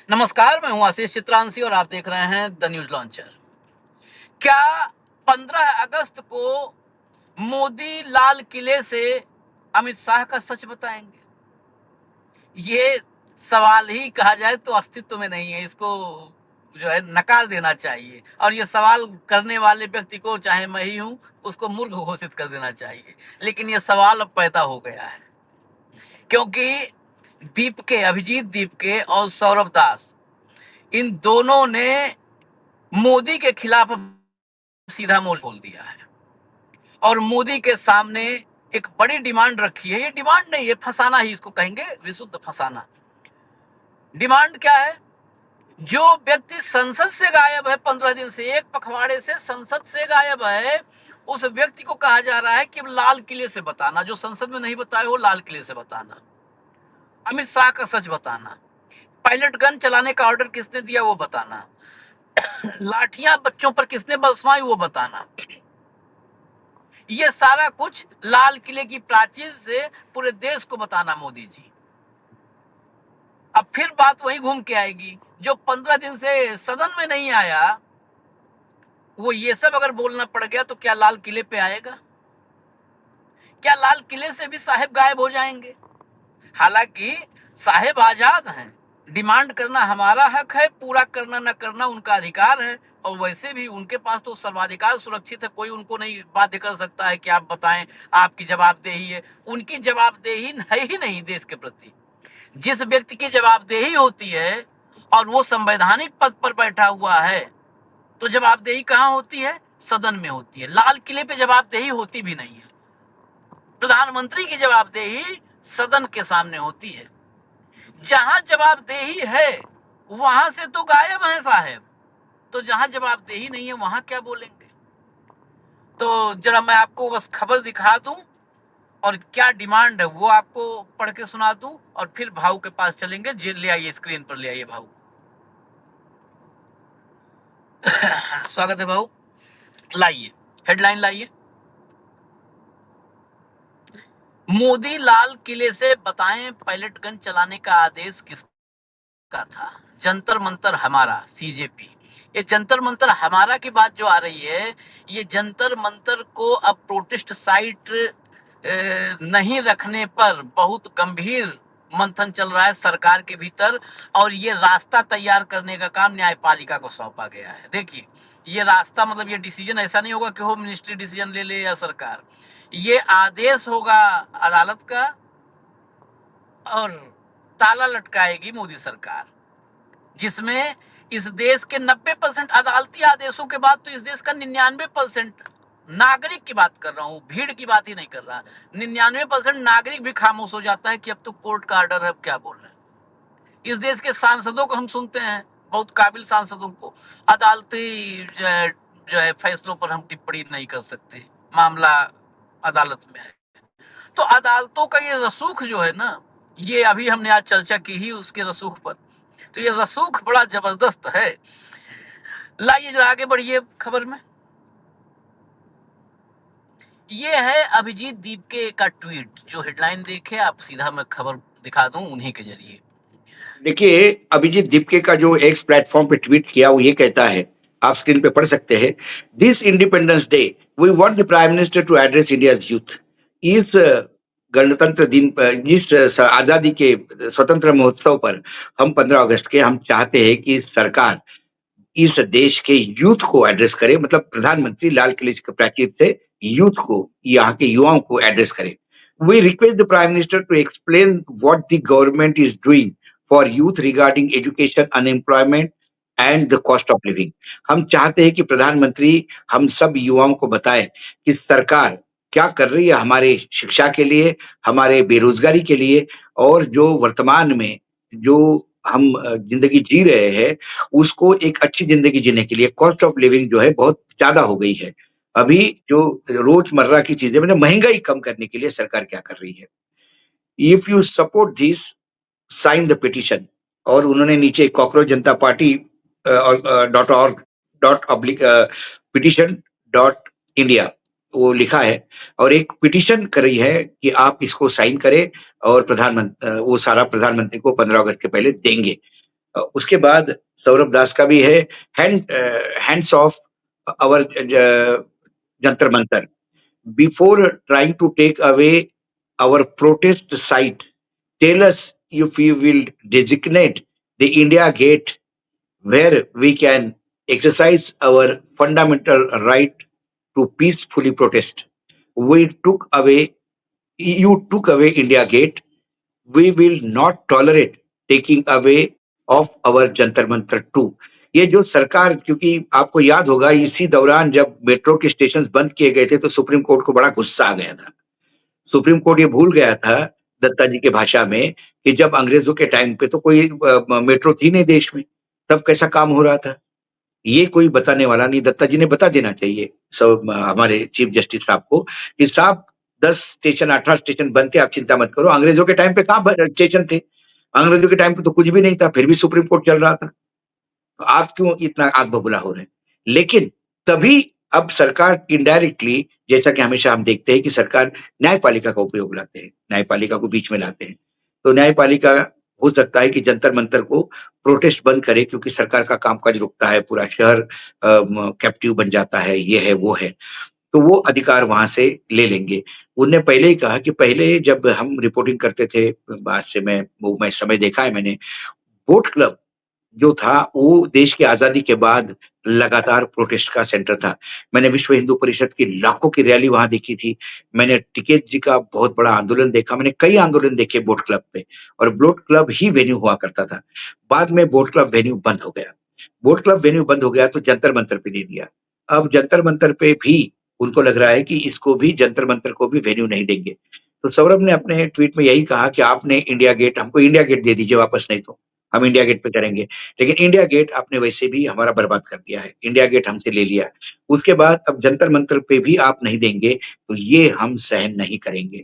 नमस्कार, मैं हूं आशीष चित्रांशी और आप देख रहे हैं द न्यूज लॉन्चर। क्या 15 अगस्त को मोदी लाल किले से अमित शाह का सच बताएंगे? ये सवाल ही कहा जाए तो अस्तित्व में नहीं है, इसको जो है नकार देना चाहिए। और ये सवाल करने वाले व्यक्ति को, चाहे मैं ही हूं, उसको मूर्ख घोषित कर देना चाहिए। लेकिन ये सवाल अब पैदा हो गया है, क्योंकि अभिजीत दीपके और सौरभ दास, इन दोनों ने मोदी के खिलाफ सीधा मोर्चा खोल दिया है और मोदी के सामने एक बड़ी डिमांड रखी है। ये डिमांड नहीं, ये फंसाना ही इसको कहेंगे, विशुद्ध फंसाना। डिमांड क्या है? जो व्यक्ति संसद से गायब है 15 दिन से, एक पखवाड़े से संसद से गायब है, उस व्यक्ति को कहा जा रहा है कि लाल किले से बताना, जो संसद में नहीं बताए हो लाल किले से बताना, अमित शाह का सच बताना, पायलट गन चलाने का ऑर्डर किसने दिया वो बताना, लाठियां बच्चों पर किसने बरसवाई वो बताना। ये सारा कुछ लाल किले की प्राचीर से पूरे देश को बताना मोदी जी। अब फिर बात वही घूम के आएगी, जो 15 दिन से सदन में नहीं आया, वो ये सब अगर बोलना पड़ गया तो क्या लाल किले पे आएगा? क्या लाल किले से भी साहेब गायब हो जाएंगे? हालांकि साहेब आजाद हैं, डिमांड करना हमारा हक है, पूरा करना न करना उनका अधिकार है। और वैसे भी उनके पास तो सर्वाधिकार सुरक्षित है, कोई उनको नहीं बाध्य कर सकता है कि आप बताएं, आपकी जवाबदेही है। उनकी जवाबदेही है ही नहीं देश के प्रति। जिस व्यक्ति की जवाबदेही होती है और वो संवैधानिक पद पर बैठा हुआ है, तो जवाबदेही कहाँ होती है? सदन में होती है। लाल किले पे जवाबदेही होती भी नहीं है। प्रधानमंत्री की जवाबदेही सदन के सामने होती है। जहां जवाबदेही है वहां से तो गायब है साहब, तो जहां जवाबदेही नहीं है वहां क्या बोलेंगे? तो जरा मैं आपको बस खबर दिखा दूं और क्या डिमांड है वो आपको पढ़ के सुना दूं, और फिर भाऊ के पास चलेंगे। ले आइए, स्क्रीन पर ले आइए भाऊ। स्वागत है भाऊ, लाइए हेडलाइन लाइए। मोदी लाल किले से बताएं पायलट गन चलाने का आदेश किसका था? जंतर मंतर हमारा, सीजेपी। ये जंतर मंतर हमारा की बात जो आ रही है, ये जंतर मंतर को अब प्रोटेस्ट साइट नहीं रखने पर बहुत गंभीर मंथन चल रहा है सरकार के भीतर, और ये रास्ता तैयार करने का काम न्यायपालिका को सौंपा गया है। देखिए, ये रास्ता मतलब ये डिसीजन ऐसा नहीं होगा कि होम मिनिस्ट्री डिसीजन ले ले या सरकार, ये आदेश होगा अदालत का, और ताला लटकाएगी मोदी सरकार, जिसमें इस देश के 90% अदालती आदेशों के बाद तो इस देश का 99% नागरिक की बात कर रहा हूं, भीड़ की बात ही नहीं कर रहा, 99% नागरिक भी खामोश हो जाता है कि अब तो कोर्ट का ऑर्डर है, अब क्या बोल रहे हैं। इस देश के सांसदों को हम सुनते हैं, बहुत काबिल सांसदों को, अदालती जो है फैसलों पर हम टिप्पणी नहीं कर सकते, मामला अदालत में है। तो अदालतों का ये रसूख जो है ना, ये अभी हमने आज चर्चा की ही उसके रसूख पर, तो ये रसूख बड़ा जबरदस्त है। लाइए जरा आगे बढ़िए खबर में। ये है अभिजीत दीपके का ट्वीट, जो हेडलाइन देखे आप, सीधा मैं खबर दिखा दूं उन्हीं के जरिए। देखिए, अभिजीत दीपके का जो एक्स प्लेटफॉर्म पे ट्वीट किया वो ये कहता है, आप स्क्रीन पे पढ़ सकते हैं, this Independence Day we want the prime minister to address India's youth. इस गणतंत्र दिन पर, जिस आजादी के स्वतंत्र महोत्सव पर हम 15 अगस्त के हम चाहते हैं कि सरकार इस देश के यूथ को एड्रेस करे, मतलब प्रधानमंत्री लाल किले के प्राचीर से यूथ को, यहाँ के युवाओं को एड्रेस करे। We request the prime minister to explain what the government is doing for youth regarding education, unemployment and the cost of living. हम चाहते हैं कि प्रधानमंत्री हम सब युवाओं को बताए कि सरकार क्या कर रही है हमारे शिक्षा के लिए, हमारे बेरोजगारी के लिए, और जो वर्तमान में जो हम जिंदगी जी रहे हैं उसको एक अच्छी जिंदगी जीने के लिए कॉस्ट ऑफ लिविंग जो है बहुत ज्यादा हो गई है। अभी जो रोजमर्रा की चीजें, मतलब महंगाई कम करने के लिए सरकार क्या कर रही है। If you support this, sign the petition. और उन्होंने नीचे कॉकरोच जनता पार्टी .org पिटिशन .इंडिया वो लिखा है, और एक पिटिशन कर रही है कि आप इसको साइन करें, और वो सारा प्रधानमंत्री को 15 अगस्त के पहले देंगे। उसके बाद सौरभ दास का भी है, hands off our Jantar Mantar, before trying to take away our protest site, tell us if you will designate the India Gate where we can exercise our fundamental right to peacefully protest. We took away, you took away India Gate. We will not tolerate taking away of our Jantar Mantar too. ये जो सरकार, क्योंकि आपको याद होगा इसी दौरान जब मेट्रो के स्टेशन बंद किए गए थे तो सुप्रीम कोर्ट को बड़ा गुस्सा आ गया था। सुप्रीम कोर्ट ये भूल गया था दत्ता जी की भाषा में कि जब अंग्रेजों के टाइम पे तो कोई मेट्रो थी नहीं देश में, तब कैसा काम हो रहा था। ये कोई बताने वाला नहीं, दत्ता जी ने बता देना चाहिए सब हमारे चीफ जस्टिस साहब को कि साहब 10 स्टेशन 18 स्टेशन बनते, आप चिंता मत करो। अंग्रेजों के टाइम पे कहाँ स्टेशन थे, अंग्रेजों के टाइम पे तो कुछ भी नहीं था, फिर भी सुप्रीम कोर्ट चल रहा था। तो आप क्यों इतना आग बबूला हो रहे हैं? लेकिन तभी अब सरकार इनडायरेक्टली, जैसा कि हमेशा हम देखते हैं कि सरकार न्यायपालिका का उपयोग लाते हैं, न्यायपालिका को बीच में लाते हैं। तो न्यायपालिका हो सकता है कि जंतर मंतर को प्रोटेस्ट बंद करे, क्योंकि सरकार का कामकाज रुकता है, पूरा शहर कैप्टिव बन जाता है, ये है वो है, तो वो अधिकार वहां से ले लेंगे। उनने पहले ही कहा कि पहले जब हम रिपोर्टिंग करते थे, बाद से मैं समय देखा है मैंने, बोट क्लब जो था वो देश की आजादी के बाद लगातार प्रोटेस्ट का सेंटर था। मैंने विश्व हिंदू परिषद की लाखों की रैली वहां देखी थी। मैंने टिकैत जी का बहुत बड़ा आंदोलन देखा। मैंने कई आंदोलन देखे बोट क्लब पे, और बोट क्लब ही वेन्यू हुआ करता था। बाद में बोट क्लब वेन्यू बंद हो गया। बोट क्लब वेन्यू बंद हो गया तो जंतर मंतर पे दे दिया। अब जंतर मंतर पे भी उनको लग रहा है कि इसको भी, जंतर मंतर को भी वेन्यू नहीं देंगे। तो सौरभ ने अपने ट्वीट में यही कहा कि आपने इंडिया गेट, हमको इंडिया गेट दे दीजिए वापस, नहीं तो हम इंडिया गेट पे करेंगे। लेकिन इंडिया गेट आपने वैसे भी हमारा बर्बाद कर दिया है, इंडिया गेट हमसे ले लिया। उसके बाद अब जंतर मंतर पे भी आप नहीं देंगे, तो ये हम सहन नहीं करेंगे।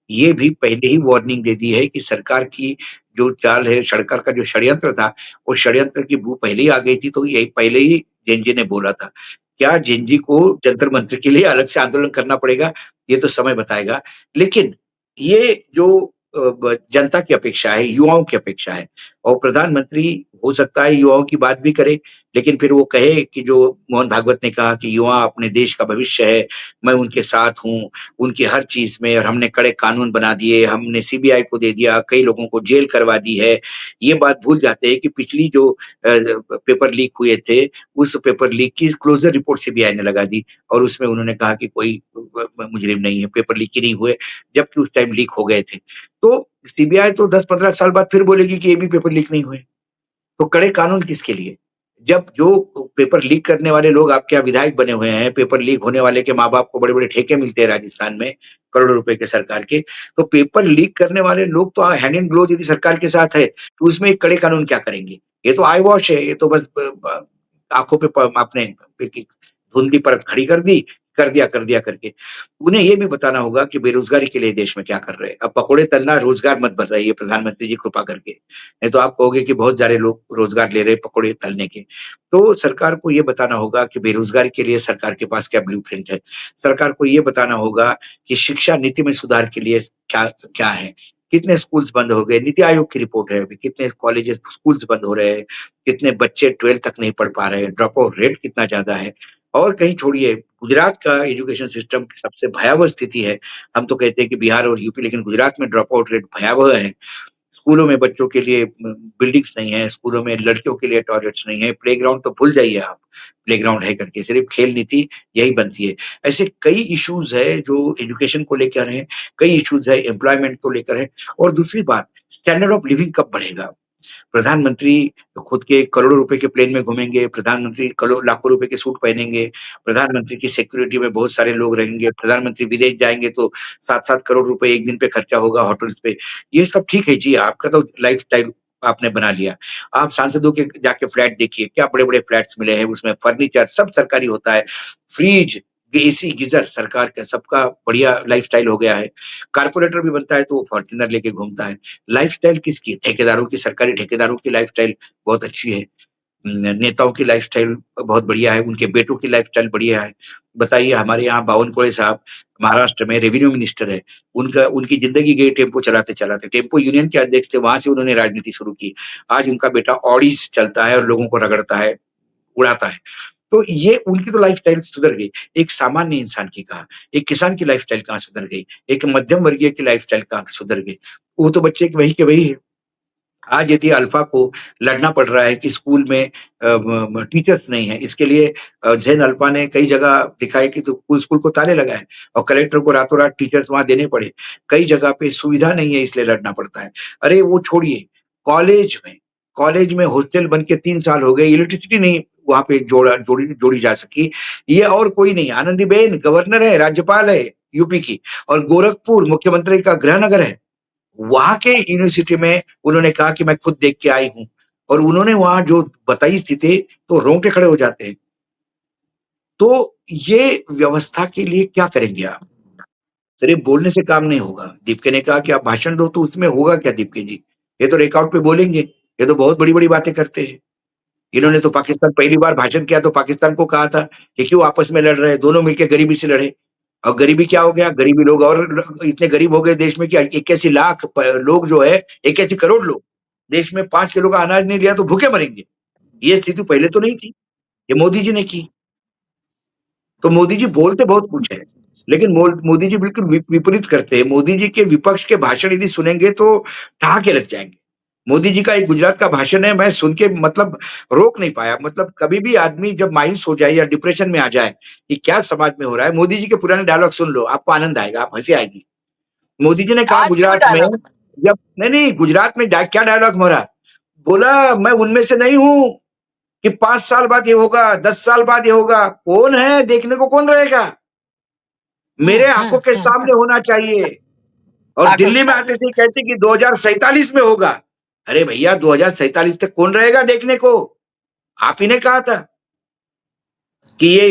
ये भी पहले ही वार्निंग दे दी है कि सरकार की जो चाल है, सरकार का जो षड्यंत्र था, वो षड्यंत्र की बू पहले ही आ गई थी। तो यही पहले ही जैन जी ने बोला था। क्या जैन जी को जंतर मंतर के लिए अलग से आंदोलन करना पड़ेगा, ये तो समय बताएगा। लेकिन ये जो जनता की अपेक्षा है, युवाओं की अपेक्षा है, और प्रधानमंत्री हो सकता है युवाओं की बात भी करे, लेकिन फिर वो कहे कि जो मोहन भागवत ने कहा कि युवा अपने देश का भविष्य है, मैं उनके साथ हूँ, उनकी हर चीज में, और हमने कड़े कानून बना दिए, हमने सीबीआई को दे दिया, कई लोगों को जेल करवा दी है। ये बात भूल जाते हैं कि पिछली जो पेपर लीक हुए थे, उस पेपर लीक की क्लोजर रिपोर्ट सीबीआई ने लगा दी, और उसमें उन्होंने कहा कि कोई मुजरिम नहीं है, पेपर लीक ही नहीं हुए, जबकि उस टाइम लीक हो गए थे। तो सीबीआई तो 10-15 साल बाद फिर बोलेगी कि ये भी पेपर लीक नहीं हुए। तो कड़े कानून किसके लिए? जब जो पेपर लीक करने वाले लोग आपके यहाँ विधायक बने हुए हैं, पेपर लीक होने वाले के माँ-बाप को बड़े-बड़े ठेके मिलते हैं राजस्थान में, करोड़ों रुपए के सरकार के, तो पेपर लीक करने वाले लोग तो हैंड इन ग्लोव्स यदि सरकार के साथ है, तो उसमें कड़े कानून क्या करेंगे? ये तो आई वॉश है, ये तो बस ब ब आँखों पे आपने एक धुंधली परत खड़ी कर दी, कर दिया करके। उन्हें ये भी बताना होगा कि बेरोज़गारी के लिए देश में क्या कर रहे हैं। अब पकोड़े तलना रोज़गार मत बनाइए प्रधानमंत्री जी, कृपा करके। नहीं तो आप कहोगे कि बहुत सारे लोग रोज़गार ले रहे हैं पकोड़े तलने के। तो सरकार को ये बताना होगा कि बेरोज़गारी के लिए सरकार के पास क्या ब्लूप्रिंट है। सरकार को ये बताना होगा कि शिक्षा नीति में सुधार के लिए क्या क्या है। कितने स्कूल्स बंद हो गए, नीति आयोग की रिपोर्ट है अभी, कितने कॉलेजेस, स्कूल्स बंद हो रहे हैं, कितने बच्चे 12th तक नहीं पढ़ पा रहे हैं, ड्रॉप आउट रेट कितना ज़्यादा है। और कहीं छोड़िए, गुजरात का एजुकेशन सिस्टम सबसे भयावह स्थिति है। हम तो कहते हैं कि बिहार और यूपी, लेकिन गुजरात में ड्रॉप आउट रेट भयावह है। स्कूलों में बच्चों के लिए बिल्डिंग्स नहीं है, स्कूलों में लड़कियों के लिए टॉयलेट्स नहीं है, प्लेग्राउंड तो भूल जाइए आप, प्लेग्राउंड है करके, सिर्फ खेल नीति यही बनती है। ऐसे कई इश्यूज़ है जो एजुकेशन को लेकर हैं, कई इश्यूज़ है एम्प्लॉयमेंट को लेकर है, और दूसरी बात, स्टैंडर्ड ऑफ लिविंग कब बढ़ेगा? प्रधानमंत्री खुद के करोड़ों रुपए के प्लेन में घूमेंगे, प्रधानमंत्री लाखों रुपए के सूट पहनेंगे, प्रधानमंत्री की सिक्योरिटी में बहुत सारे लोग रहेंगे, प्रधानमंत्री विदेश जाएँगे तो 7-7 करोड़ रुपए एक दिन पे खर्चा होगा होटल्स पे। ये सब ठीक है जी, आपका तो लाइफ़स्टाइल आपने बना लिया। आप सांसदों के जाके फ्लैट देखिए, क्या बड़े-बड़े फ्लैट्स मिले हैं, उसमें फर्नीचर सब सरकारी होता है, फ्रिज, एसी, गीज़र सरकार का, सबका बढ़िया लाइफ़स्टाइल हो गया है। कारपोरेटर भी बनता है तो वो फॉर्च्यूनर लेके घूमता है। लाइफ़स्टाइल किसकी? ठेकेदारों की, सरकारी ठेकेदारों की लाइफ़स्टाइल बहुत अच्छी है। नेताओं की लाइफस्टाइल बहुत बढ़िया है, उनके बेटों की लाइफस्टाइल बढ़िया है। बताइए हमारे यहाँ बावनकुळे साहब महाराष्ट्र में रेवेन्यू मिनिस्टर है, उनकी ज़िंदगी गई टेम्पो चलाते-चलाते। टेम्पो यूनियन के अध्यक्ष थे, वहाँ से उन्होंने राजनीति शुरू की। आज उनका बेटा ऑडी से चलता है और लोगों को रगड़ता है, उड़ाता है। तो ये उनकी तो लाइफस्टाइल सुधर गई। एक सामान्य इंसान की कहाँ? एक किसान की लाइफस्टाइल कहाँ सुधर गई? एक मध्यम वर्गीय की लाइफस्टाइल कहाँ सुधर गई? वो तो बच्चे वही के वही है। आज यदि अल्फा को लड़ना पड़ रहा है कि स्कूल में टीचर्स नहीं है, इसके लिए ज़ैन अल्फा ने कई जगह दिखाया कि तो स्कूल को ताले लगाए और कलेक्टर को रातों-रात टीचर्स वहाँ देने पड़े। कई जगह पे सुविधा नहीं है इसलिए लड़ना पड़ता है। अरे वो छोड़िए, कॉलेज में कॉलेज में हॉस्टल बन के 3 साल हो गए, इलेक्ट्रिसिटी नहीं वहाँ पे जोड़ी जा सकी। ये और कोई नहीं, आनंदीबेन गवर्नर है, राज्यपाल है यूपी की और गोरखपुर मुख्यमंत्री का गृहनगर है। वहाँ के यूनिवर्सिटी में उन्होंने कहा कि मैं खुद देख के आई हूँ और उन्होंने वहाँ जो बताई स्थिति तो रोंगटे खड़े हो जाते हैं। तो ये व्यवस्था के लिए क्या करेंगे आप? सिर्फ बोलने से काम नहीं होगा। दीपके ने कहा कि आप भाषण दो तो उसमें होगा क्या दीपके जी? ये तो रिकॉर्ड पे बोलेंगे, ये तो बहुत बड़ी-बड़ी बातें करते हैं। इन्होंने तो पाकिस्तान पहली बार भाषण किया तो पाकिस्तान को कहा था कि क्यों आपस में लड़ रहे हैं, दोनों मिलके गरीबी से लड़े। और गरीबी क्या हो गया? गरीबी लोग और इतने गरीब हो गए देश में कि 81 लाख लोग जो है 81 करोड़ लोग देश में 5 किलो का अनाज नहीं लिया तो भूखे मरेंगे। ये स्थिति पहले तो नहीं थी। ये मोदी जी ने की। तो मोदी जी बोलते बहुत कुछ है, लेकिन मोदी जी बिल्कुल विपरीत करते हैं। मोदी जी के विपक्ष के भाषण यदि सुनेंगे तो ठहाके लग जाएँगे। मोदी जी का एक गुजरात का भाषण है, मैं सुन के मतलब रोक नहीं पाया। मतलब कभी भी आदमी जब मायूस हो जाए या डिप्रेशन में आ जाए, कि क्या समाज में हो रहा है, मोदी जी के पुराने डायलॉग सुन लो, आपको आनंद आएगा, आप हँसी आएगी। मोदी जी ने कहा आज के भी गुजरात में डायलॉग। जब नहीं, गुजरात में क्या डायलॉग मारा? बोला मैं उनमें से नहीं हूँ कि 5 साल बाद ये होगा, 10 साल बाद ये होगा। कौन है? देखने को कौन रहेगा? मेरे आँखों के सामने होना चाहिए। और आंखों के दिल्ली में सामने। आते से ही कहते कि 2047 में होगा। अरे भैया 2047 तक कौन रहेगा देखने को? आप ही ने कहा था कि ये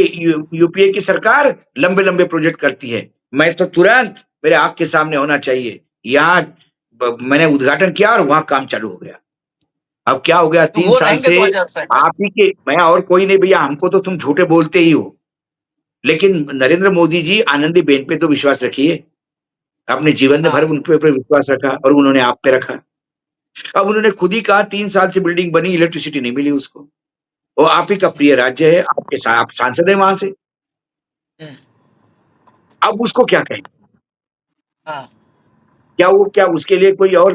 यूपीए की सरकार लंबे-लंबे प्रोजेक्ट करती है। मैं तो तुरंत मेरे आँख के सामने होना चाहिए। यहाँ मैंने उद्घाटन किया और वहाँ काम चालू हो गया। अब क्या हो गया तो 3 वो साल रहेंगे से 2067। आप ही के मैं और कोई नहीं भैया हमको तो तुम झूठे बोलते ही हो। लेकिन नरेंद्र मोदी जी आनंदीबेन पे तो विश्वास रखिए। आपने जीवन भर हाँ। उनके ऊपर विश्वास रखा और उन्होंने आप पे रखा। अब उन्होंने खुद ही कहा 3 साल से बिल्डिंग बनी, इलेक्ट्रिसिटी नहीं मिली उसको। वो आप ही का प्रिय राज्य है, आप सांसद हैं वहाँ से। हम्म, अब उसको क्या कहें? हाँ। क्या उसके लिए कोई और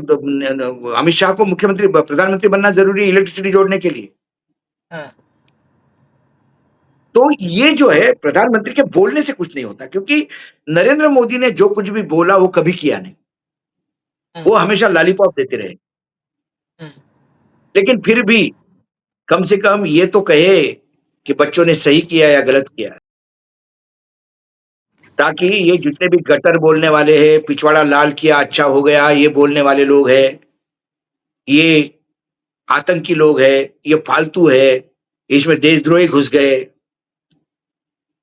अमित शाह को मुख्यमंत्री प्रधानमंत्री बनना ज़रूरी है इलेक्ट्रिसिटी जोड़ने के लिए? हाँ। तो ये जो है प्रधानमंत्री के बोलने से कुछ नहीं होता क्योंकि नरेंद्र मोदी ने जो कुछ भी बोला वो कभी किया नहीं। वो हम्म, हमेशा लॉलीपॉप देते रहे। हम्म, लेकिन फिर भी कम से कम ये तो कहे कि बच्चों ने सही किया या गलत किया। ताकि ये जितने भी गटर बोलने वाले हैं, पिछवाड़ा लाल किया अच्छा हो गया, ये बोलने वाले लोग हैं, ये आतंकी लोग हैं, ये फालतू है, इसमें देशद्रोही घुस गए,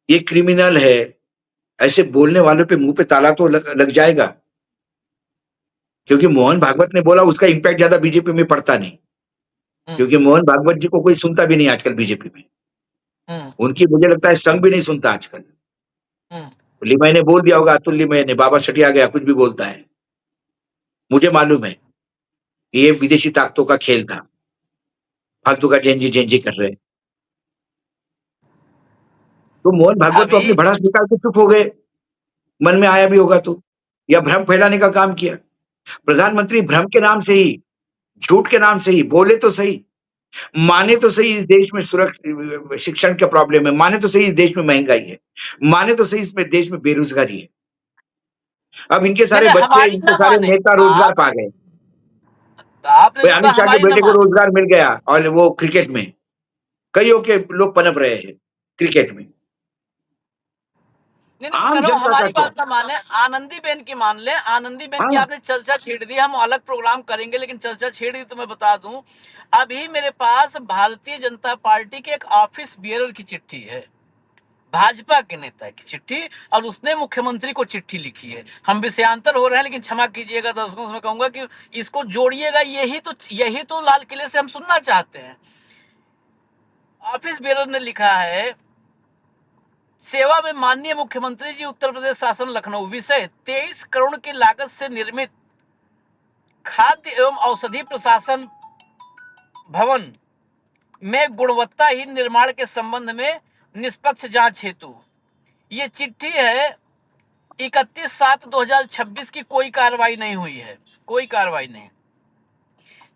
ये क्रिमिनल है, ऐसे बोलने वालों पे मुँह पे ताला तो लग जाएगा। क्योंकि मोहन भागवत ने बोला उसका इम्पैक्ट ज़्यादा बीजेपी में पड़ता नहीं। हम्म, क्योंकि मोहन भागवत जी को कोई सुनता भी नहीं आजकल बीजेपी में। हम्म, उनकी मुझे लगता है संघ भी नहीं सुनता आजकल। हम्म। लिमय ने बोल दिया होगा अतुल लिमय ने, बाबा सटिया गया, कुछ भी बोलता है। मुझे मालूम है कि ये विदेशी ताकतों का खेल था। फालतू का जेनजी कर रहे हैं। तो मोहन भागवत तो अभी। अपनी भड़ास निकाल के चुप हो गए, मन में आया भी होगा तो, या भ्रम फैलाने का काम किया। प्रधानमंत्री भ्रम के नाम से ही, झूठ के नाम से ही बोले तो सही, माने तो सही इस देश में शिक्षण का प्रॉब्लम है, माने तो सही इस देश में महँगाई है, माने तो सही इसमें देश में बेरोज़गारी है। अब इनके नहीं सारे नहीं, बच्चे, हमारी इनके ना सारे माने नेता रोज़गार आप। पा गए। आपने भाई जो कहा अमित शाह के हमारी ना बेटे को माने। रोज़गार मिल गया और वो क्रिकेट में, कइयों के लोग पनप रहे हैं क्रिकेट में। नहीं नहीं, मैं कह आम रहा हूँ जनता का हमारी क्या? बात ना माने, आनंदीबेन की मान ले। आनंदीबेन की हाँ, आपने चर्चा छेड़ दी, हम अलग प्रोग्राम करेंगे, लेकिन चर्चा छेड़ दी तो मैं बता दूं। अभी मेरे पास भारतीय जनता पार्टी के एक ऑफिस बियरर की चिट्ठी है, भाजपा के नेता की चिट्ठी, और उसने मुख्यमंत्री को चिट्ठी लिखी है। हम विषयांतर हो रहे हैं, लेकिन क्षमा कीजिएगा दर्शकों से मैं कहूंगा कि इसको जोड़िएगा। यही तो लाल किले से हम सुनना चाहते हैं। ऑफिस बेरर ने लिखा है, सेवा में माननीय मुख्यमंत्री जी, उत्तर प्रदेश शासन लखनऊ। विषय 23 करोड़ की लागत से निर्मित खाद्य एवं औषधि प्रशासन भवन में गुणवत्ताहीन निर्माण के संबंध में निष्पक्ष जांच हेतु। ये चिट्ठी है 31/7/2026 की। कोई कार्रवाई नहीं हुई है, कोई कार्रवाई नहीं।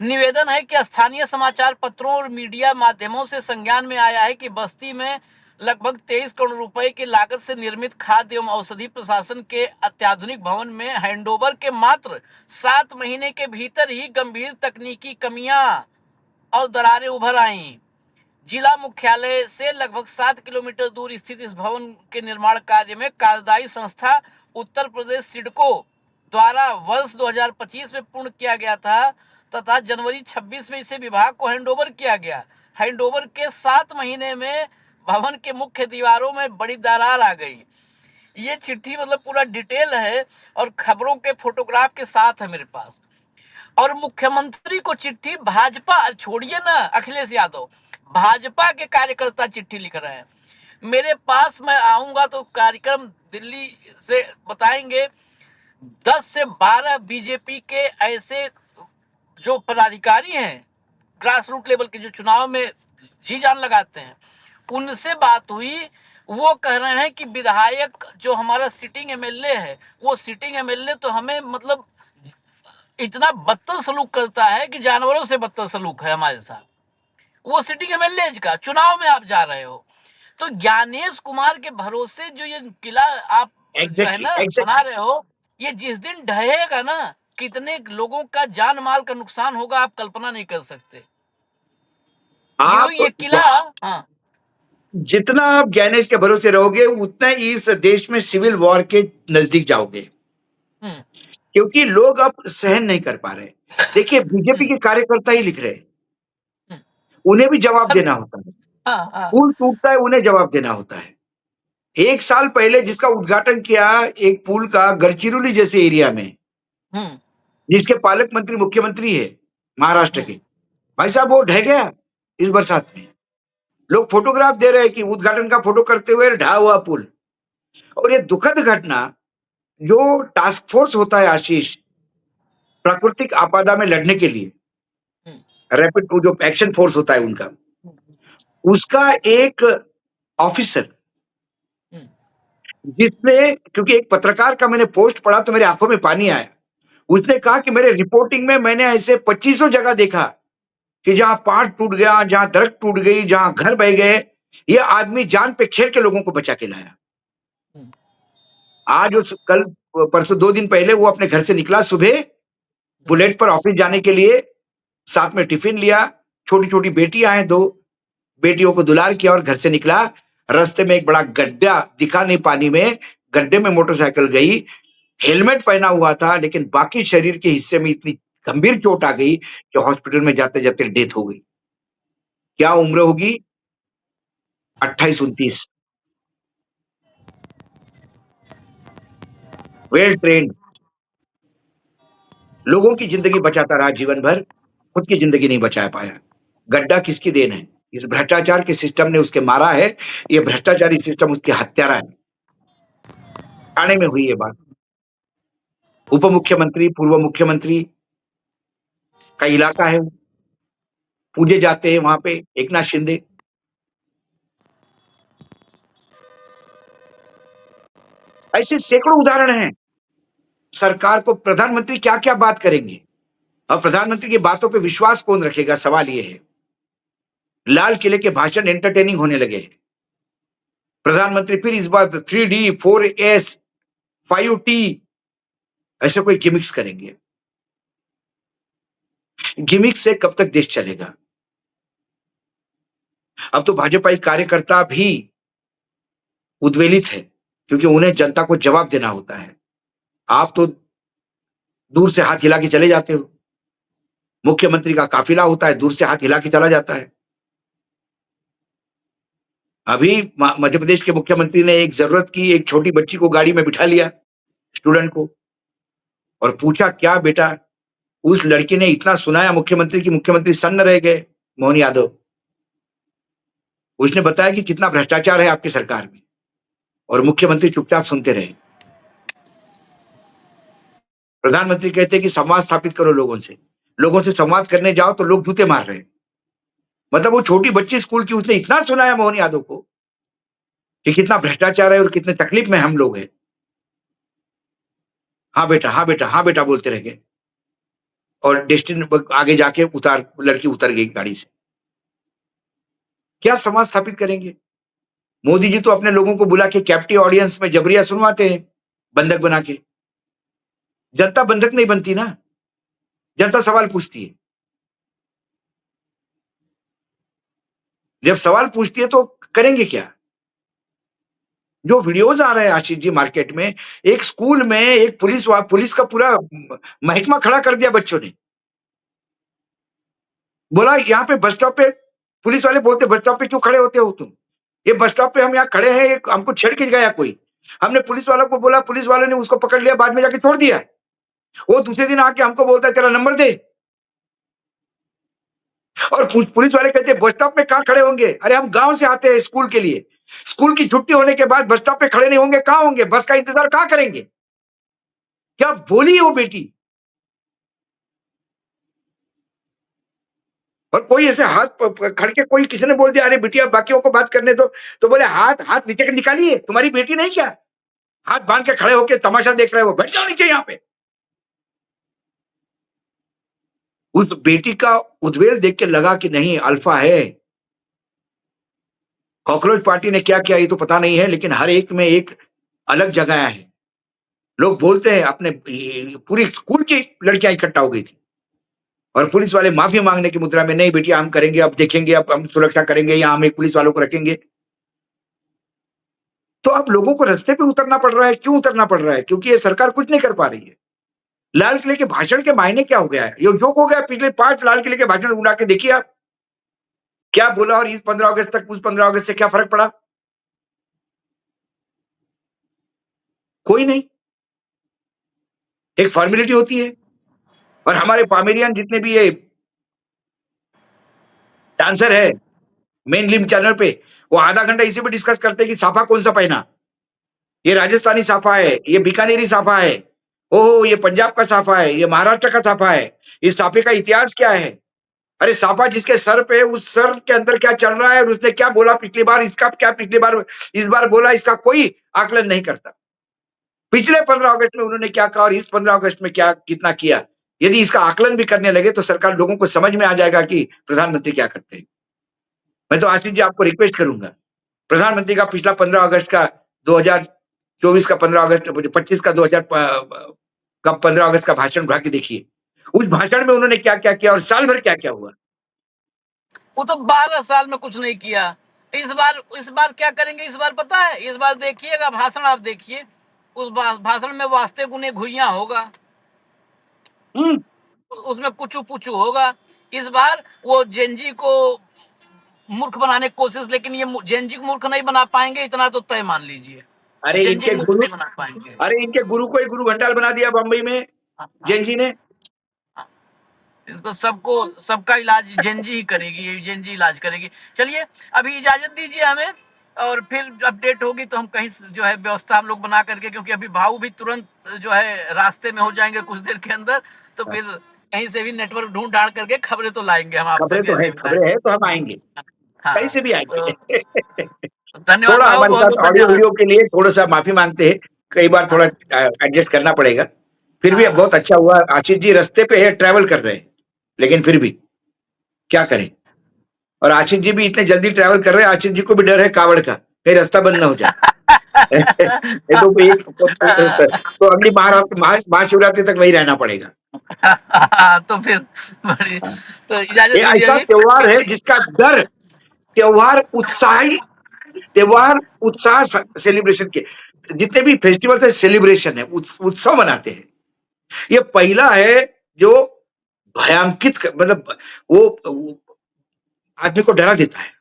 निवेदन है कि स्थानीय समाचार पत्रों और मीडिया माध्यमों से संज्ञान में आया है कि बस्ती में लगभग 23 करोड़ रुपए की लागत से निर्मित खाद्य एवं औषधि प्रशासन के अत्याधुनिक भवन में हैंडओवर के मात्र 7 महीने के भीतर ही गंभीर तकनीकी कमियां और दरारें उभर आईं। जिला मुख्यालय से लगभग 7 किलोमीटर दूर स्थित इस भवन के निर्माण कार्य में कार्यदायी संस्था उत्तर प्रदेश सिडको द्वारा वर्ष 2025 में पूर्ण किया गया था तथा जनवरी 26 में इसे विभाग को हैंडओवर किया गया। हैंडओवर के 7 महीने में भवन के मुख्य दीवारों में बड़ी दरार आ गई। ये चिट्ठी मतलब पूरा डिटेल है और खबरों के फोटोग्राफ के साथ है मेरे पास। और मुख्यमंत्री को चिट्ठी भाजपा, छोड़िए ना अखिलेश यादव, भाजपा के कार्यकर्ता चिट्ठी लिख रहे हैं मेरे पास। मैं आऊंगा तो कार्यक्रम दिल्ली से बताएंगे। 10 से 12 बीजेपी के ऐसे जो पदाधिकारी हैं, ग्रास रूट लेवल के, जो चुनाव में जी जान लगाते हैं, उनसे बात हुई। वो कह रहे हैं कि विधायक जो हमारा सिटिंग एमएलए है, वो सिटिंग एमएलए तो हमें मतलब इतना बदतर सलूक करता है कि जानवरों से बदतर सलूक है हमारे साथ। वो सिटिंग एमएलए का चुनाव में आप जा रहे हो, तो ज्ञानेश कुमार के भरोसे जो ये किला आप जो है ना बना रहे हो, ये जिस दिन ढहेगा ना, कितने लोगों का जान माल का नुकसान होगा आप कल्पना नहीं कर सकते। आप ये किला, हाँ, जितना आप ज्ञानेश के भरोसे रहोगे उतना इस देश में सिविल वॉर के नजदीक जाओगे, क्योंकि लोग अब सहन नहीं कर पा रहे। देखिए, बीजेपी के कार्यकर्ता ही लिख रहे, उन्हें भी जवाब देना होता है। पुल टूटता है, उन्हें जवाब देना होता है। 1 साल पहले जिसका उद्घाटन किया एक पुल का गढ़चिरौली जैसे एरिया में, जिसके पालक मंत्री मुख्यमंत्री है महाराष्ट्र के, भाई साहब वो ढह गया इस बरसात में। लोग फोटोग्राफ दे रहे हैं कि उद्घाटन का फोटो करते हुए ढहा हुआ पुल। और ये दुखद घटना, जो टास्क फोर्स होता है आशीष, प्राकृतिक आपदा में लड़ने के लिए रैपिड जो एक्शन फोर्स होता है उनका, उसका एक ऑफिसर, जिसने, क्योंकि एक पत्रकार का मैंने पोस्ट पढ़ा तो मेरे आंखों में पानी आया। उसने कहा कि मेरे रिपोर्टिंग में मैंने ऐसे 2500 जगह देखा कि जहां पहाड़ टूट गया, जहां दरख्त टूट गई, जहां घर बह गए, ये आदमी जान पे खेल के लोगों को बचा के लाया। आज उस कल परसों 2 दिन पहले वो अपने घर से निकला सुबह, बुलेट पर ऑफिस जाने के लिए, साथ में टिफिन लिया, छोटी छोटी बेटियां हैं 2, बेटियों को दुलार किया और घर से निकला। रास्ते में एक बड़ा गड्ढा दिखा नहीं पानी में, गड्ढे में मोटरसाइकिल गई, हेलमेट पहना हुआ था लेकिन बाकी शरीर के हिस्से में इतनी गंभीर चोट आ गई कि हॉस्पिटल में जाते जाते डेथ हो गई। क्या उम्र होगी? 28-29। वेल ट्रेन्ड, लोगों की जिंदगी बचाता रहा जीवन भर, खुद की जिंदगी नहीं बचा पाया। गड्ढा किसकी देन है? इस भ्रष्टाचार के सिस्टम ने उसके मारा है। ये भ्रष्टाचारी सिस्टम उसके हत्यारा है। ठाणे में हुई ये बात। उप मुख्यमंत्री, पूर्व मुख्यमंत्री का इलाका है, पूजे जाते हैं वहां पे एकनाथ शिंदे। ऐसे सैकड़ों उदाहरण हैं। सरकार को प्रधानमंत्री क्या क्या बात करेंगे और प्रधानमंत्री की बातों पे विश्वास कौन रखेगा? सवाल ये है। लाल किले के भाषण एंटरटेनिंग होने लगे हैं। प्रधानमंत्री फिर इस बार 3D, 4S, 5T ऐसे कोई गिमिक्स करेंगे। गिमिक से कब तक देश चलेगा? अब तो भाजपाई कार्यकर्ता भी उद्वेलित है, क्योंकि उन्हें जनता को जवाब देना होता है। आप तो दूर से हाथ हिला के चले जाते हो, मुख्यमंत्री का काफिला होता है, दूर से हाथ हिला के चला जाता है। अभी मध्य प्रदेश के मुख्यमंत्री ने एक जरूरत की एक छोटी बच्ची को गाड़ी में बिठा लिया, स्टूडेंट को, और पूछा क्या बेटा? उस लड़की ने इतना सुनाया मुख्यमंत्री की, मुख्यमंत्री सन्न रह गए, मोहन यादव। उसने बताया कि कितना भ्रष्टाचार है आपकी सरकार में, और मुख्यमंत्री चुपचाप सुनते रहे। प्रधानमंत्री कहते हैं कि संवाद स्थापित करो लोगों से संवाद करने जाओ तो लोग जूते मार रहे हैं। मतलब वो छोटी बच्ची स्कूल की, उसने इतना सुनाया मोहन यादव को कि कितना भ्रष्टाचार है और कितने तकलीफ में हम लोग हैं। हाँ बेटा, हाँ बेटा, हाँ बेटा बोलते रह गए, और डेस्टिन आगे जाके लड़की उतर गई गाड़ी से। क्या समाज स्थापित करेंगे? मोदी जी तो अपने लोगों को बुला के कैप्टिव ऑडियंस में जबरिया सुनवाते हैं, बंधक बना के। जनता बंधक नहीं बनती ना, जनता सवाल पूछती है। जब सवाल पूछती है तो करेंगे क्या? जो वीडियोज आ रहे हैं आशीष जी मार्केट में, एक स्कूल में एक पुलिस का पूरा महकमा खड़ा कर दिया बच्चों ने। बोला यहाँ पे बस स्टॉप पे, पुलिस वाले बोलते बस स्टॉप पे क्यों खड़े होते हो तुम? ये बस स्टॉप पे हम यहाँ खड़े हैं, हमको छेड़ के गया कोई। हमने पुलिस वालों को बोला, पुलिस वालों ने उसको पकड़ लिया, बाद में जाके छोड़ दिया। वो दूसरे दिन आके हमको बोलता है तेरा नंबर दे, और पुलिस वाले कहते हैं बस स्टॉप पे कहाँ खड़े होंगे? अरे हम गांव से आते हैं स्कूल के लिए, स्कूल की छुट्टी होने के बाद बस स्टॉप पे खड़े नहीं होंगे, कहाँ होंगे? बस का इंतजार कहाँ करेंगे? क्या बोली है वो बेटी? और कोई ऐसे हाथ खड़ के कोई किसी ने बोल दिया अरे बिटिया बाकियों को बात करने दो, तो बोले हाथ हाथ नीचे निकालिए, तुम्हारी बेटी नहीं क्या? हाथ बांध के खड़े होके तमाशा देख रहे हो, बैठ जाओ नीचे यहाँ पे। उस बेटी का उद्वेल देख के लगा कि नहीं, अल्फा है। कॉकरोच पार्टी ने क्या किया ये तो पता नहीं है, लेकिन हर एक में एक अलग जगह है। लोग बोलते हैं अपने, पूरी स्कूल की लड़कियां इकट्ठा हो गई थी, और पुलिस वाले माफी मांगने की मुद्रा में, नहीं बेटिया हम करेंगे, अब देखेंगे, अब हम सुरक्षा करेंगे, यहाँ हम एक पुलिस वालों को रखेंगे। तो अब लोगों को रास्ते पे उतरना पड़ रहा है। क्यों उतरना पड़ रहा है? क्योंकि ये सरकार कुछ नहीं कर पा रही है। लाल किले के भाषण के मायने क्या हो गया है? ये जोक हो गया। पिछले 5 लाल किले के भाषण उड़ा के देखिए आप, क्या बोला, और इस 15 अगस्त तक उस 15 अगस्त से क्या फर्क पड़ा? कोई नहीं। एक फॉर्मेलिटी होती है। और हमारे पामेरियन जितने भी ये डांसर है मेन लिम चैनल पे, वो आधा घंटा इसी पे डिस्कस करते हैं कि साफा कौन सा पहना। ये राजस्थानी साफा है, ये बीकानेरी साफा है, ओहो ये पंजाब का साफा है, ये महाराष्ट्र का साफा है, इस साफे का इतिहास क्या है? अरे साफा जिसके सर पे, उस सर के अंदर क्या चल रहा है, और उसने क्या बोला पिछली बार, इसका क्या पिछली बार इस बार बोला, इसका कोई आकलन नहीं करता। पिछले 15 अगस्त में उन्होंने क्या कहा और इस 15 अगस्त में क्या कितना किया, यदि इसका आकलन भी करने लगे तो सरकार, लोगों को समझ में आ जाएगा कि प्रधानमंत्री क्या करते हैं। मैं तो आशीष जी आपको रिक्वेस्ट करूंगा, प्रधानमंत्री का पिछला 15 अगस्त का 2024 का 15 अगस्त, 25 का 2000 का 15 अगस्त का भाषण उठा के देखिए। उस भाषण में उन्होंने क्या क्या किया और साल भर क्या क्या हुआ। वो तो 12 साल में कुछ नहीं किया। इस बार क्या करेंगे? इस बार पता है, इस बार देखिएगा भाषण, आप देखिए उस भाषण में वास्ते गुने घुइया होगा, उसमें कुचू पुचू होगा। इस बार वो जेनजी को मूर्ख बनाने की कोशिश, लेकिन ये जेनजी को मूर्ख नहीं बना पाएंगे, इतना तो तय मान लीजिए। अरे जेनजी इनके को मूर्ख गुरु, नहीं बना पाएंगे। अरे इनके गुरु को एक गुरु घंटाल बना दिया बम्बई में जेनजी ने। इनको सबका इलाज जेनजी ही करेगी, ये जेनजी इलाज करेगी। चलिए अभी इजाजत दीजिए हमें, और फिर अपडेट होगी तो हम कहीं जो है व्यवस्था हम लोग बना करके, क्योंकि अभी भाऊ भी तुरंत जो है रास्ते में हो जाएंगे कुछ देर के अंदर, तो फिर कहीं से भी नेटवर्क ढूंढ ढाड़ करके खबरें तो लाएंगे हम आप तक, जैसे भी खबरें है तो हम आएंगे, हाँ कहीं से भी तो आएंगे। धन्यवाद थोड़ा भाऊ, हमारे बहुत साथ बहुत ऑडियो धन्यवाद। वीडियो के लिए थोड़ा सा माफी मांगते हैं, कई बार थोड़ा हाँ एडजस्ट करना पड़ेगा। फिर भी हाँ बहुत अच्छा हुआ, आशीष जी रास्ते पे है, ट्रैवल कर रहे हैं, लेकिन फिर भी क्या करें। और आशीष जी भी इतने जल्दी ट्रैवल कर रहे हैं, आशीष जी को भी डर है कावड़ का, कहीं रास्ता बंद ना हो जाए। ये तो एक तो अगली महाशिवरात्रि तक वही रहना पड़ेगा। तो फिर बड़ी, तो इजाजत ये दीजिए ऐसा अभी। त्योहार है जिसका डर, त्योहार उत्साही, त्योहार उत्साह सेलिब्रेशन के, जितने भी फेस्टिवल है सेलिब्रेशन है, उत्सव मनाते हैं। ये पहला है जो भयांकित मतलब वो आदमी को डरा देता है।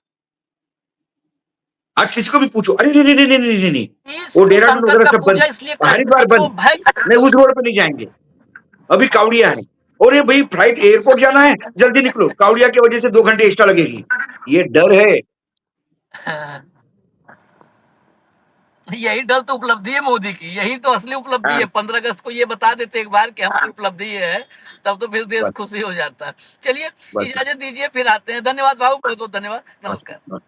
आज किसी को भी पूछो, अरे नहीं नहीं नहीं नहीं नहीं नहीं, वो शिव देहरादून शंकर वगैरह का सब बंद, पूजा इसलिए करते हरिद्वार हैं कि वो बंद, भय नहीं उस रोड पे नहीं जाएंगे, अभी कावड़िया है, और ये भाई फ्लाइट एयरपोर्ट जाना है, जल्दी निकलो, कावड़िया की वजह से 2 घंटे एक्स्ट्रा लगेगी। ये डर है। यही डल तो उपलब्धि है मोदी की, यही तो असली उपलब्धि हाँ है। 15 अगस्त को ये बता देते एक बार कि हमारी हाँ, उपलब्धि ये है, तब तो फिर देश बस खुशी हो जाता है। चलिए, बस इजाजत दीजिए, फिर आते हैं। धन्यवाद भाऊ, बहुत बहुत धन्यवाद, बस नमस्कार। बस